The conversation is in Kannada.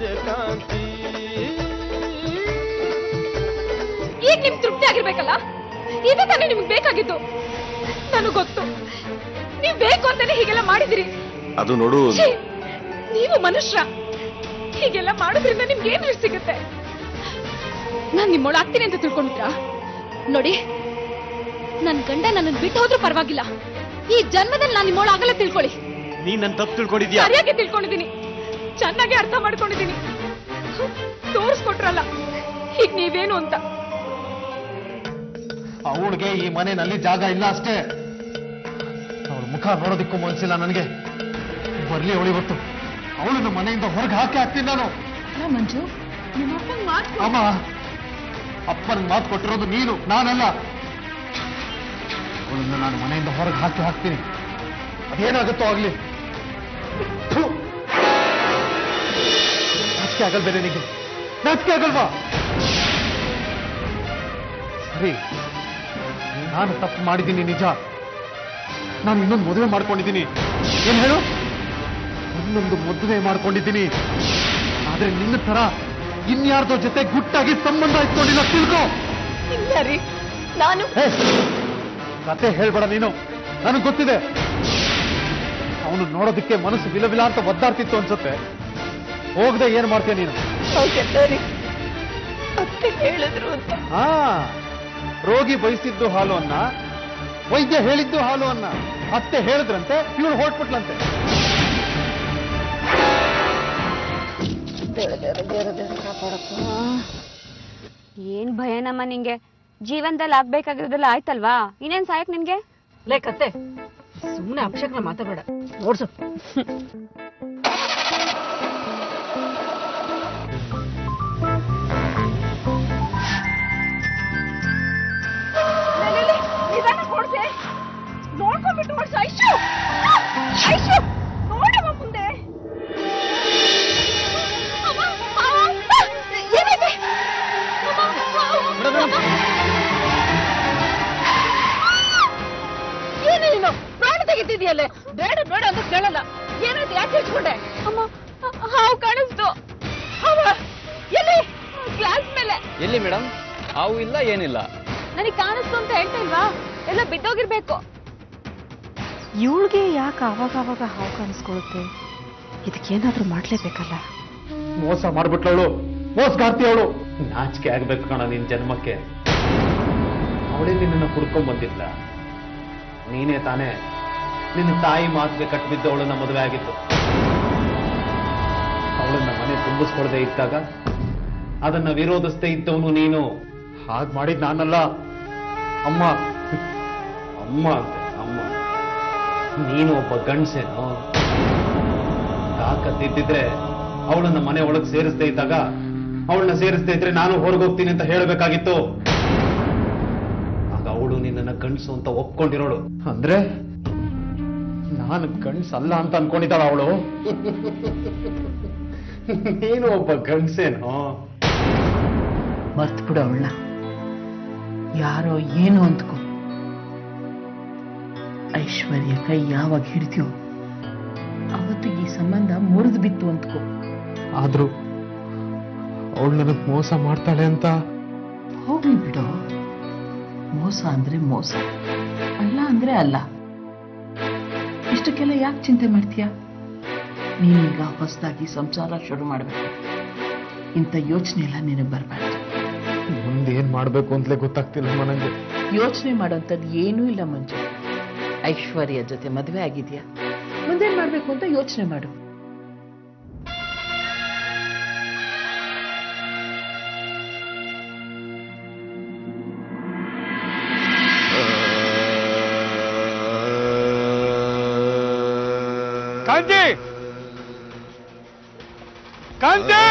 ಸೂರ್ಯಕಾಂತಿ. ಈಗ ನಿಮ್ ತೃಪ್ತಿ ಆಗಿರ್ಬೇಕಲ್ಲ, ಇದು ತಾನೇ ನಿಮ್ಗೆ ಬೇಕಾಗಿದ್ದು. ನನಗೆ ಗೊತ್ತು, ನೀವ್ ಬೇಕು ಅಂತಾನೆ ಹೀಗೆಲ್ಲ ಮಾಡಿದಿರಿ. ಅದು ನೋಡು, ನೀವು ಮನುಷ್ಯ, ಹೀಗೆಲ್ಲ ಮಾಡೋದ್ರಿಂದ ನಿಮ್ಗೆ ಏನ್ ಸಿಗುತ್ತೆ? ನಾನ್ ನಿಮ್ಮೊಳ ಆಗ್ತೀನಿ ಅಂತ ತಿಳ್ಕೊಂಡಿದ್ರಾ? ನೋಡಿ, ನನ್ ಗಂಡ ನನ್ನ ಬಿಟ್ಟು ಹೋದ್ರೂ ಪರವಾಗಿಲ್ಲ, ಈ ಜನ್ಮದಲ್ಲಿ ನಾನು ನಿಮ್ಮೊಳ ಆಗಲ್ಲ ತಿಳ್ಕೊಳ್ಳಿ. ನೀನ್ ನನ್ ತಪ್ಪು ತಿಳ್ಕೊಂಡಿದ್ಯಾ? ಸರಿಯಾಗಿ ತಿಳ್ಕೊಂಡಿದ್ದೀನಿ, ಚೆನ್ನಾಗಿ ಅರ್ಥ ಮಾಡ್ಕೊಂಡಿದ್ದೀನಿ. ತೋರಿಸ್ಕೊಟ್ರಲ್ಲ ಈಗ ನೀವೇನು ಅಂತ. ಅವಳಿಗೆ ಈ ಮನೆಯಲ್ಲಿ ಜಾಗ ಇಲ್ಲ ಅಷ್ಟೇ. ಅವಳ ಮುಖ ನೋಡೋದಿಕ್ಕೂ ಮನ್ಸಿಲ್ಲ ನನಗೆ. ಬರ್ಲಿ ಅವಳು ಇವತ್ತು. ಅವಳನ್ನು ಮನೆಯಿಂದ ಹೊರಗೆ ಹಾಕ್ತೀನಿ ನಾನು. ಮಂಜು, ನಿಮ್ಮ ಅಪ್ಪನ ಮಾತು. ಅಮ್ಮ, ಅಪ್ಪನ ಮಾತು ಕೊಟ್ಟಿರೋದು ನೀನು, ನಾನಲ್ಲ. ಅವಳನ್ನು ನಾನು ಮನೆಯಿಂದ ಹೊರಗೆ ಹಾಕ್ತೀನಿ. ಅದೇನಾಗುತ್ತೋ ಆಗ್ಲಿ. ನಾಚಿಕೆ ಆಗಲ್ ಬೇರೆ ನಿಮಗೆ? ನಾಚಿಕೆ ಆಗಲ್ವಾ? ಸರಿ, ನಾನು ತಪ್ಪು ಮಾಡಿದ್ದೀನಿ ನಿಜ. ನಾನು ಇನ್ನೊಂದು ಮದುವೆ ಮಾಡ್ಕೊಂಡಿದ್ದೀನಿ. ಏನ್ ಹೇಳು? ಇನ್ನೊಂದು ಮದುವೆ ಮಾಡ್ಕೊಂಡಿದ್ದೀನಿ. ಆದ್ರೆ ನಿನ್ನ ತರ ಇನ್ಯಾರ್ದೋ ಜೊತೆ ಗುಟ್ಟಾಗಿ ಸಂಬಂಧ ಇಟ್ಕೊಂಡಿಲ್ಲ, ತಿಳ್ಕೊ. ಇಲ್ಲ ರೀ, ನಾನು ಕತೆ ಹೇಳ್ಬೇಡ ನೀನು, ನನಗೆ ಗೊತ್ತಿದೆ. ಅವನು ನೋಡೋದಕ್ಕೆ ಮನಸ್ಸು ವಿಲವಿಲ ಅಂತ ಒದ್ದಾಡ್ತಿತ್ತು ಅನ್ಸುತ್ತೆ. ಹೋಗದೆ ಏನ್ ಮಾಡ್ತೀಯ ನೀನು? ಹೇಳಿದ್ರು ಅಂತ. ಹಾ, ರೋಗಿ ಬಯಸಿದ್ದು ಹಾಲು ಅನ್ನ, ವೈದ್ಯ ಹೇಳಿದ್ದು ಹಾಲು ಅನ್ನ. ಅತ್ತೆ ಹೇಳಿದ್ರಂತೆ, ಇವಳು ಹೊರಟ್ಬಿಟ್ಲಂತೆ. ಏನ್ ಭಯನಮ್ಮ ನಿಂಗೆ? ಜೀವನದಲ್ಲಿ ಆಗ್ಬೇಕಾಗಿರೋದೆಲ್ಲ ಆಯ್ತಲ್ವಾ, ಇನ್ನೇನ್ ಸಾಯಕ್ ನಿನ್ಗೆ? ಲೇಕತ್ತೆ, ಸುಮ್ಮನೆ ಅಪಶಕ್ನ ಮಾತಾಡಬೇಡ, ಓಡ್ಸು. ನೋಡ್ಕೊಂಡ್ಬಿಟ್ಟು ಓಡ್ಸು. ಐಶು, ಐಶು, ನೋಡಮ್ಮ ಮುಂದೆ. ಏನಿದೆ? ಏನೇ ನೀನು ಪ್ರಾಣ ತೆಗಿತಿದ್ಯಲ್ಲೇ? ಬೇಡ ಬೇಡ ಅಂತ ಕೇಳಲ್ಲ. ಏನಾಯ್ತು? ಯಾಕೆ ಹೆಚ್ಕೊಂಡೆ? ಅಮ್ಮ, ಹಾವು ಕಾಣಿಸ್ತು. ಎಲ್ಲಿ? ಗ್ಲಾಸ್ ಮೇಲೆ. ಎಲ್ಲಿ ಮೇಡಮ್? ಹಾವು ಇಲ್ಲ, ಏನಿಲ್ಲ. ನನಗೆ ಕಾಣಿಸ್ತು ಅಂತ ಹೇಳ್ತಾ ಇಲ್ವಾ? ಎಲ್ಲ ಬಿದ್ದೋಗಿರ್ಬೇಕು. ಇವಳಿಗೆ ಯಾಕೆ ಅವಾಗ ಹಾವು ಕಾಣಿಸ್ಕೊಳ್ಳುತ್ತೆ? ಇದಕ್ಕೇನಾದ್ರೂ ಮಾಡ್ಲೇಬೇಕಲ್ಲ. ಮೋಸ ಮಾಡ್ಬಿಟ್ಲವಳು, ಮೋಸಗಾರ್ತಿ ಅವಳು. ನಾಚಿಕೆ ಆಗ್ಬೇಕು ಕಣ ನಿನ್ ಜನ್ಮಕ್ಕೆ. ಅವಳೇ ನಿನ್ನನ್ನು ಹುಡ್ಕೊಂಡ್ ಬಂದಿಲ್ಲ. ನೀನೇ ತಾನೇ ನಿನ್ನ ತಾಯಿ ಮಾತಿಗೆ ಕಟ್ಬಿದ್ದು ಅವಳನ್ನ ಮದುವೆ ಆಗಿತ್ತು. ಅವಳನ್ನ ಮನೆ ತುಂಬಿಸ್ಕೊಳ್ದೆ ಇದ್ದಾಗ ಅದನ್ನ ವಿರೋಧಿಸ್ದೇ ಇದ್ದವನು ನೀನು. ಹಾಗೆ ಮಾಡಿದ್ ನಾನಲ್ಲ, ಅಮ್ಮ. ಅಮ್ಮ ಅಂತೆ, ಅಮ್ಮ. ನೀನು ಒಬ್ಬ ಗಂಡಸೇನೋ? ತಾಕತ್ತಿದ್ದಿದ್ರೆ ಅವಳನ್ನ ಮನೆ ಒಳಗೆ ಸೇರಿಸದೇ ಇದ್ದಾಗ, ಅವಳನ್ನ ಸೇರಿಸದೇ ಇದ್ರೆ ನಾನು ಹೊರಗೋಗ್ತೀನಿ ಅಂತ ಹೇಳಬೇಕಾಗಿತ್ತು. ಆಗ ಅವಳು ನಿನ್ನನ್ನ ಗಂಡಸು ಅಂತ ಒಪ್ಕೊಂಡಿರೋಳು. ಅಂದ್ರೆ ನಾನು ಗಂಡಸಲ್ಲ ಅಂತ ಅನ್ಕೊಂಡಿದ್ದಾಳ ಅವಳು. ನೀನು ಒಬ್ಬ ಗಂಡಸೇನೋ? ಮರ್ತು ಬಿಡು ಅವಳನ್ನ. ಯಾರೋ ಏನು ಅಂದ್ಕೋ. ಐಶ್ವರ್ಯ ಕೈ ಯಾವಾಗ ಹಿಡಿತೀವೋ ಅವತ್ತಿಗೆ ಈ ಸಂಬಂಧ ಮುರಿದು ಬಿತ್ತು ಅಂದ್ಕೋ. ಆದ್ರೂ ಅವಳು ನನಗ್ ಮೋಸ ಮಾಡ್ತಾಳೆ ಅಂತ. ಹೋಗ್ಲಿ ಬಿಡು. ಮೋಸ ಅಂದ್ರೆ ಮೋಸ, ಅಲ್ಲ ಅಂದ್ರೆ ಅಲ್ಲ. ಇಷ್ಟಕ್ಕೆಲ್ಲ ಯಾಕೆ ಚಿಂತೆ ಮಾಡ್ತೀಯ? ನೀನೀಗ ಹೊಸದಾಗಿ ಸಂಸಾರ ಶುರು ಮಾಡ್ಬೇಕು. ಇಂಥ ಯೋಚನೆ ಎಲ್ಲ ನಿನಗೆ ಬರಬಾರ್ದು. ಮುಂದೇನ್ ಮಾಡ್ಬೇಕು ಅಂತಲೇ ಗೊತ್ತಾಗ್ತಿಲ್ಲ ನನಗೆ. ಯೋಚನೆ ಮಾಡೋಂಥದ್ದು ಏನೂ ಇಲ್ಲ ಮಂಜು. ಐಶ್ವರ್ಯ ಜೊತೆ ಮದುವೆ ಆಗಿದ್ಯಾ, ಮುಂದೇನ್ ಮಾಡ್ಬೇಕು ಅಂತ ಯೋಚನೆ ಮಾಡು. ಕಾಂತಿ, ಕಾಂತಿ.